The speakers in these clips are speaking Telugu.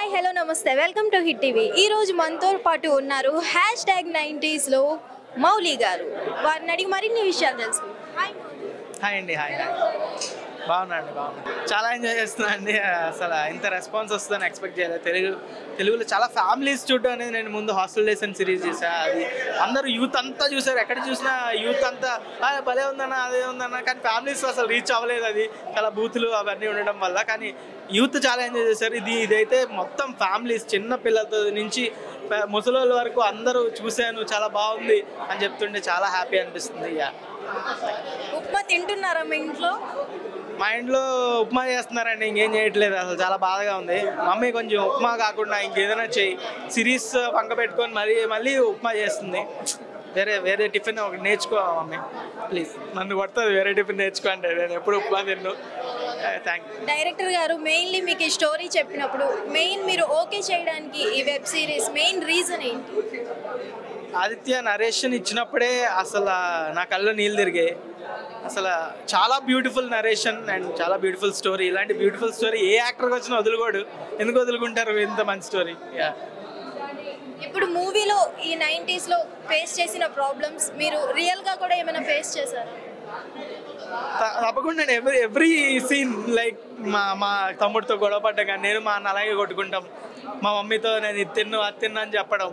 హాయ్ హలో నమస్తే వెల్కమ్ టు హిట్ టీవీ. ఈరోజు మనతో పాటు ఉన్నారు #90sలో మౌలి గారు. వారిని అడిగి మరిన్ని విషయాలు తెలుసు. హాయ్ అండి. హాయ్ బాగున్నాండి. చాలా ఎంజాయ్ చేస్తున్నాను అండి. అసలు ఇంత రెస్పాన్స్ వస్తుందని ఎక్స్పెక్ట్ చేయలేదు. తెలుగులో చాలా ఫ్యామిలీస్ చూడడం అనేది నేను ముందు హాస్టల్ డేస్ అని సిరీస్ చేశాను. అది అందరూ యూత్ అంతా చూసారు. ఎక్కడ చూసినా యూత్ అంతా భలే ఉందన్న అదే ఉందన్న, కానీ ఫ్యామిలీస్ అసలు రీచ్ అవ్వలేదు. అది చాలా బూతులు అవన్నీ ఉండడం వల్ల, కానీ యూత్ చాలా ఎంజాయ్ చేశారు. ఇదైతే మొత్తం ఫ్యామిలీస్ చిన్న పిల్లలతో నుంచి ముసలోళ్ళ వరకు అందరూ చూశాను, చాలా బాగుంది అని చెప్తుంటే చాలా హ్యాపీ అనిపిస్తుంది. ఉప్మా తింటున్నారా మీ ఇంట్లో? మా ఇంట్లో ఉప్మా చేస్తున్నారండి, ఇంకేం చేయట్లేదు. అసలు చాలా బాధగా ఉంది. మమ్మీ కొంచెం ఉప్మా కాకుండా ఇంకేదైనా చెయ్యి, సిరీస్ పంక పెట్టుకొని మళ్ళీ ఉప్మా చేస్తుంది. వేరే టిఫిన్ ఒకటి నేర్చుకో మమ్మీ ప్లీజ్, నన్ను కొడుతుంది వేరే టిఫిన్ నేర్చుకో అంటే. నేను ఎప్పుడు ఉప్మా తిన్ను. Thank you. డైరెక్టర్ గారు మెయిన్లీ మీకు ఈ స్టోరీ చెప్పినప్పుడు మీరు ఓకే చేయడానికి ఈ వెబ్ సిరీస్ మెయిన్ రీజన్ ఏంటి? ఆదిత్య నరేషన్ ఇచ్చినప్పుడే అసలు నా కళ్ళు నీళ్ళు తిరిగాయి. అసలు చాలా బ్యూటిఫుల్ నరేషన్ అండ్ చాలా బ్యూటిఫుల్ స్టోరీ. ఇలాంటి బ్యూటిఫుల్ స్టోరీ ఏ యాక్టర్కి వచ్చినా వదులుకోడు. ఎందుకు వదులుకుంటారు ఇంత మంచి స్టోరీ? ఇప్పుడు మూవీలో ఈ 90sలో ఫేస్ చేసిన ప్రాబ్లమ్స్ మీరు రియల్గా కూడా ఏమైనా ఫేస్ చేశారా? తప్పకుండా ఎవ్రీ సీన్ లైక్ మా తమ్ముడితో గొడవ పడ్డా, కానీ నేను మా అన్న అలాగే కొట్టుకుంటాం. మా మమ్మీతో నేను ఇది తిన్ను అది తిన్నా అని చెప్పడం,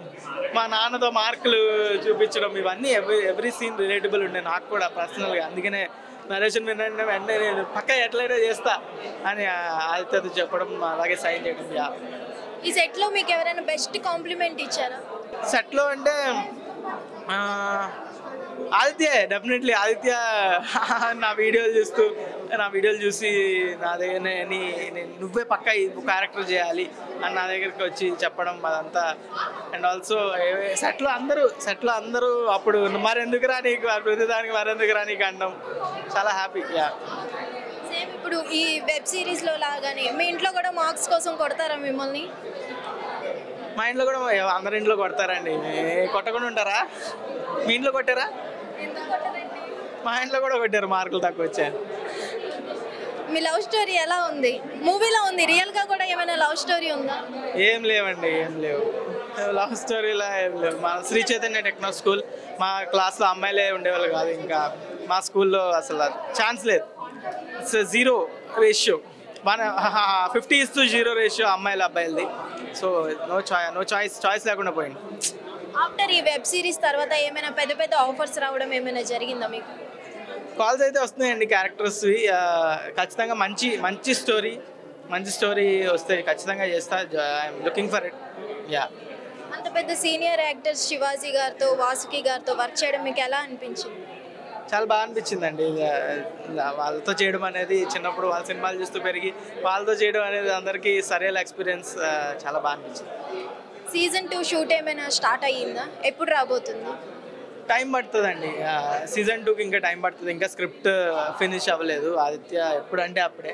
మా నాన్నతో మార్కులు చూపించడం, ఇవన్నీ ఎవ్రీ సీన్ రిలేటబుల్ ఉండే నాకు కూడా పర్సనల్గా. అందుకనే నరేషన్ వెంటనే నేను పక్క ఎట్లయినా చేస్తా అని ఆదిత్యతో చెప్పడం, అలాగే సైన్ చేయడం. ఈ సెట్లో మీకు ఎవరైనా బెస్ట్ కాంప్లిమెంట్ ఇచ్చారా? సెట్లో అంటే ఆదిత్య, డెఫినెట్లీ ఆదిత్య నా వీడియోలు చూసి నా దగ్గర నువ్వే పక్క క్యారెక్టర్ చేయాలి అని నా దగ్గరికి వచ్చి చెప్పడం అదంతా. అండ్ ఆల్సో సెట్లో అందరూ అప్పుడు మరెందుకురా నీకు ప్రతిదానికి మరెందుకురా నీకు అనడం చాలా హ్యాపీ. సేమ్ ఇప్పుడు ఈ వెబ్ సిరీస్లో లాగానే మీ ఇంట్లో కూడా మార్క్స్ కోసం కొడతారా మిమ్మల్ని? మా ఇంట్లో కూడా అందరి ఇంట్లో కొడతారండి. కొట్టకుండా ఉంటారా? మీ ఇంట్లో కొట్టారా? మా ఇంట్లో కూడా కొట్టారు, మార్కులు తక్కువ వచ్చాయి. మీ లవ్ స్టోరీ ఎలా ఉంది? మూవీలో ఉంది, రియల్గా కూడా ఏమైనా లవ్ స్టోరీ ఉందా? ఏం లేవండి, ఏం లేవు. లవ్ స్టోరీలా ఏం లేవు. మా శ్రీ చైతన్య టెక్నో స్కూల్, మా క్లాస్లో అమ్మాయిలే ఉండేవాళ్ళు కాదు. ఇంకా మా స్కూల్లో అసలు ఛాన్స్ లేదు. ఇట్స్ 0 రేషియో, 50:0 రేషియో అమ్మాయిల అబ్బాయిలది. సో నో చాయిస్ లేకుండా పోయింది. ఆఫ్టర్ ఈ వెబ్ సిరీస్ తర్వాత ఏమైనా పెద్ద ఆఫర్స్ రావడం ఏమైనా జరిగిందా మీకు? కాల్స్ అయితే వస్తున్నాయండి క్యారెక్టర్స్వి. ఖచ్చితంగా మంచి స్టోరీ వస్తే ఖచ్చితంగా చేస్తా. I'm looking for it. అంత పెద్ద సీనియర్ యాక్టర్స్ శివాజీ గారితో, వాసుకి గారితో వర్క్ చేయడం మీకు ఎలా అనిపించింది? చాలా బాగా అనిపించిందండి. వాళ్ళతో చేయడం అనేది, చిన్నప్పుడు వాళ్ళ సినిమాలు చూస్తూ పెరిగి వాళ్ళతో చేయడం అనేది అందరికీ సరైన ఎక్స్పీరియన్స్. చాలా బాగా అనిపించింది. సీజన్ 2 షూట్ ఏమైనా స్టార్ట్ అయ్యిందా? ఎప్పుడు రాబోతుంది? టైం పడుతుందండి. సీజన్ 2కి ఇంకా టైం పడుతుంది. ఇంకా స్క్రిప్ట్ ఫినిష్ అవ్వలేదు. ఆదిత్య ఎప్పుడంటే అప్పుడే.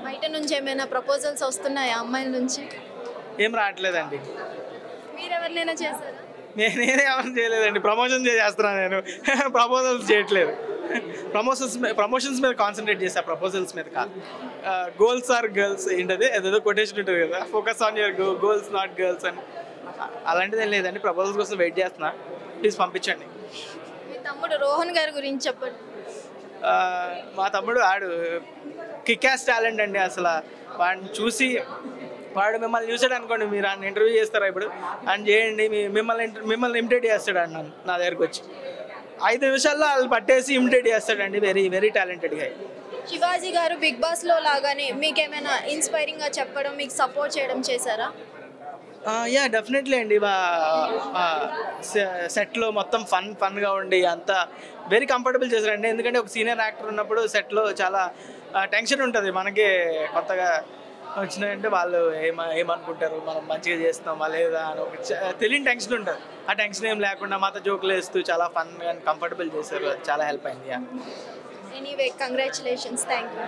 బయట నుంచి ఏమైనా ప్రపోజల్స్ వస్తున్నాయా అమ్మాయిల నుంచి? ఏం రావట్లేదండి. మీరు ఎవరినైనా చేశారా? నేనే ఎవరిని చేయలేదండి. ప్రమోషన్ చేస్తున్నాను నేను. ప్రపోజల్స్ చేయట్లేదు. ప్రమోషన్స్ మీద కాన్సన్ట్రేట్ చేస్తా, ప్రపోజల్స్ మీద కాదు. గోల్స్ ఆర్ గర్ల్స్ ఏంటది, ఏదేదో కొటేషన్ ఉంటుంది కదా, focus on your goals not girls అని. అలాంటిది ఏం లేదండి. ప్రపోజల్స్ కోసం వెయిట్ చేస్తున్నా, ప్లీజ్ పంపించండి. మీ తమ్ముడు రోహన్ గారి గురించి చెప్పండి. మా తమ్ముడు కిక్యాస్ టాలెంట్ అండి. అసలు వాడిని చూసి, వాడు మిమ్మల్ని చూసాడు అనుకోండి, మీరు ఆయన ఇంటర్వ్యూ చేస్తారా ఇప్పుడు అని చేయండి, మిమ్మల్ని ఇమిటేట్ చేస్తాడు అండి. నా దగ్గరకు వచ్చి 5 నిమిషాల్లో వాళ్ళు పట్టేసి ఇమిటేట్ చేస్తాడండి. వెరీ టాలెంటెడ్ గా. శివాజీ గారు బిగ్ బాస్లో లాగానే మీకేమైనా ఇన్స్పైరింగ్గా చెప్పడం, మీకు సపోర్ట్ చేయడం చేశారా? డెఫినెట్లీ అండి. సెట్లో మొత్తం ఫన్గా ఉండి అంతా వెరీ కంఫర్టబుల్ చేశారండి. ఎందుకంటే ఒక సీనియర్ యాక్టర్ ఉన్నప్పుడు సెట్లో చాలా టెన్షన్ ఉంటుంది. మనకి కొత్తగా వచ్చినాయంటే వాళ్ళు ఏమనుకుంటారు, మనం మంచిగా చేస్తున్నామా లేదా అని ఒక తెలియని టెన్షన్ ఉంటుంది. ఆ టెన్షన్ ఏం లేకుండా మాతో జోకులు వేస్తూ చాలా ఫన్ అండ్ కంఫర్టబుల్ చేశారు. చాలా హెల్ప్ అయింది. Anyway congratulations. Thank you.